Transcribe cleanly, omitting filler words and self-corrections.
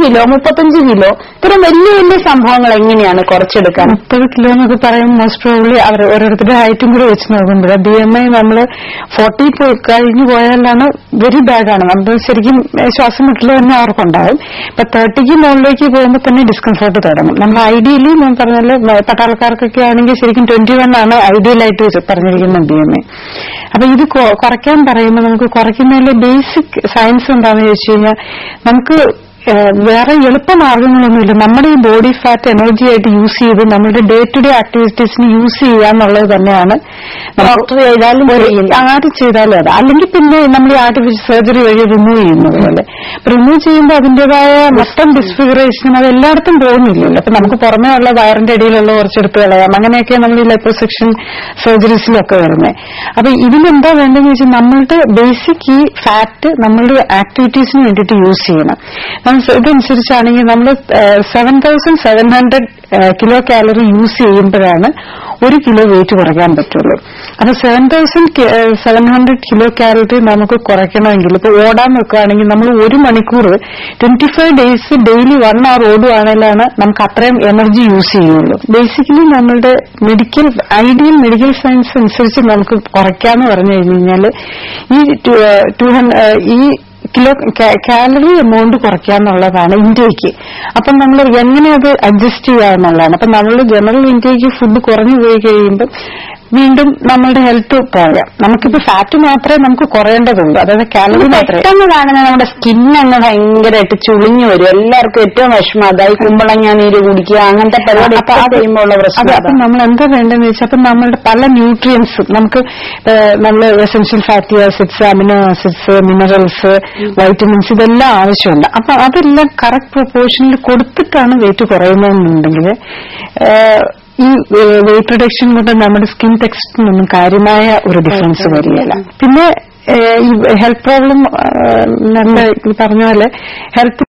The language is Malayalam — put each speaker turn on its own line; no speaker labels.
കിലോ 35 കിലോ ഇത്തരം വലിയ വലിയ സംഭവങ്ങൾ എങ്ങനെയാണ് കുറച്ചെടുക്കാൻ?
30 കിലോ എന്നൊക്കെ പറയുമ്പോൾ മോസ്റ്റ് പ്രോബ്ലി അവർ ഓരോരുത്തരുടെ ഹൈറ്റും കൂടെ വെച്ച് നോക്കുമ്പോൾ BMI നമ്മൾ 40 കഴിഞ്ഞു പോയാലാണ് വെരി ബാഡ് ആണ്. നമ്മൾ ശരിക്കും ശ്വാസം മുട്ടൽ തന്നെ അവർക്കുണ്ടാവും. ഇപ്പൊ 30ക്ക് മുകളിലേക്ക് പോകുമ്പോൾ തന്നെ ഡിസ്കംഫർട്ട് തുടങ്ങും. നമ്മൾ ഐഡിയലി ഞാൻ പറഞ്ഞാല് പട്ടാളക്കാർക്കൊക്കെ ആണെങ്കിൽ ശരിക്കും 21 ആണ് ഐഡിയലായിട്ട് പറഞ്ഞിരിക്കുന്ന BMI. അപ്പൊ ഇത് കുറയ്ക്കാൻ പറയുമ്പോൾ നമുക്ക് കുറയ്ക്കുന്നതിലെ ബേസിക് സയൻസ് എന്താണെന്ന് ചോദിച്ചു കഴിഞ്ഞാൽ നമുക്ക് വേറെ എളുപ്പമാർഗങ്ങളൊന്നുമില്ല. നമ്മുടെ ഈ ബോഡി ഫാറ്റ് എനർജി ആയിട്ട് യൂസ് ചെയ്ത് നമ്മുടെ ഡേ ടു ഡേ ആക്ടിവിറ്റീസിന് യൂസ് ചെയ്യുക എന്നുള്ളത് തന്നെയാണ്.
ഡോക്ടർ ചെയ്താലും
ആര് ചെയ്താലും അത്, അല്ലെങ്കിൽ പിന്നെ നമ്മൾ ഈ ആർട്ടിഫിഷ്യൽ സർജറി വഴി റിമൂവ് ചെയ്യുന്നത് പോലെ റിമൂവ് ചെയ്യുമ്പോൾ അതിന്റേതായ മൊത്തം ഡിസ്ഫിഗറേഷനും അത് എല്ലായിടത്തും പോകുന്നില്ലല്ലോ. അപ്പൊ നമുക്ക് പുറമേ ഉള്ള വയറിന്റെ അടിയിലുള്ള കുറച്ചെടുത്ത് കളയാം. അങ്ങനെയൊക്കെ നമ്മൾ ഈ ലിപ്പോസക്ഷൻ സർജറീസിലൊക്കെ വരുന്നത്. അപ്പൊ ഇതിനെന്താ വേണ്ടതെന്ന് വെച്ചാൽ നമ്മളുടെ ബേസിക് ഈ ഫാറ്റ് നമ്മളുടെ ആക്ടിവിറ്റീസിന് വേണ്ടിയിട്ട് യൂസ് ചെയ്യണം. ഇതനുസരിച്ചാണെങ്കിൽ നമ്മൾ 7700 കിലോ കാലറി യൂസ് ചെയ്യുമ്പോഴാണ് 1 കിലോ വെയിറ്റ് കുറയ്ക്കാൻ പറ്റുള്ളൂ. അപ്പൊ 7700 കിലോ കാലറി നമുക്ക് കുറയ്ക്കണമെങ്കിൽ ഇപ്പൊ ഓടാൻ വെക്കുകയാണെങ്കിൽ നമ്മൾ 1 മണിക്കൂർ 25 ഡേയ്സ് ഡെയിലി 1 hour ഓടുവാണെങ്കിലാണ് നമുക്ക് അത്രയും എനർജി യൂസ് ചെയ്യുള്ളൂ. ബേസിക്കലി നമ്മളുടെ ഐഡിയൽ മെഡിക്കൽ സയൻസ് അനുസരിച്ച് നമുക്ക് കുറയ്ക്കാന്ന് പറഞ്ഞു കഴിഞ്ഞാൽ ഈ കിലോ കാലറി എമൗണ്ട് കുറയ്ക്കാന്നുള്ളതാണ് ഇൻടേക്ക്. അപ്പം നമ്മൾ എങ്ങനെ അത് അഡ്ജസ്റ്റ് ചെയ്യാന്നുള്ളതാണ്. അപ്പൊ നമ്മൾ ജനറൽ ഇൻടേക്ക് ഫുഡ് കുറഞ്ഞു പോയി കഴിയുമ്പോൾ വീണ്ടും നമ്മളുടെ ഹെൽത്ത് പോയാം. നമുക്കിപ്പോ ഫാറ്റ് മാത്രമേ നമുക്ക് കുറയേണ്ടതുള്ളൂ, അതായത് കാലറി മാത്രമേ.
പെട്ടെന്ന് കാണുന്ന നമ്മുടെ സ്കിന്നങ്ങ് ഭയങ്കരമായിട്ട് ചുളിഞ്ഞു വരും. എല്ലാവർക്കും ഏറ്റവും വിഷമം അതായി കുമ്പളങ്ങ നീര് കുടിക്കുക അങ്ങനത്തെ പരിപാടി ചെയ്യുമ്പോൾ ഉള്ള പ്രശ്നം.
അപ്പൊ നമ്മൾ എന്താ വേണ്ടതെന്ന് വെച്ചാൽ അപ്പൊ നമ്മളുടെ പല ന്യൂട്രിയൻസും നമുക്ക് നമ്മൾ essential fatty acids, amino acids, minerals, vitamins ഇതെല്ലാം ആവശ്യമുണ്ട്. അപ്പൊ അതെല്ലാം കറക്റ്റ് പ്രൊപ്പോർഷനിൽ കൊടുത്തിട്ടാണ് വെയിറ്റ് കുറയുന്നതെന്നുണ്ടെങ്കിൽ ഈ വെയിറ്റ് റിഡക്ഷൻ കൊണ്ട് നമ്മുടെ സ്കിൻ ടെക്സ്ചറിനൊന്നും കാര്യമായ ഒരു ഡിഫറൻസ് വരികയില്ല. പിന്നെ ഈ ഹെൽത്ത് പ്രോബ്ലം നമ്മൾ പറഞ്ഞ പോലെ ഹെൽത്ത്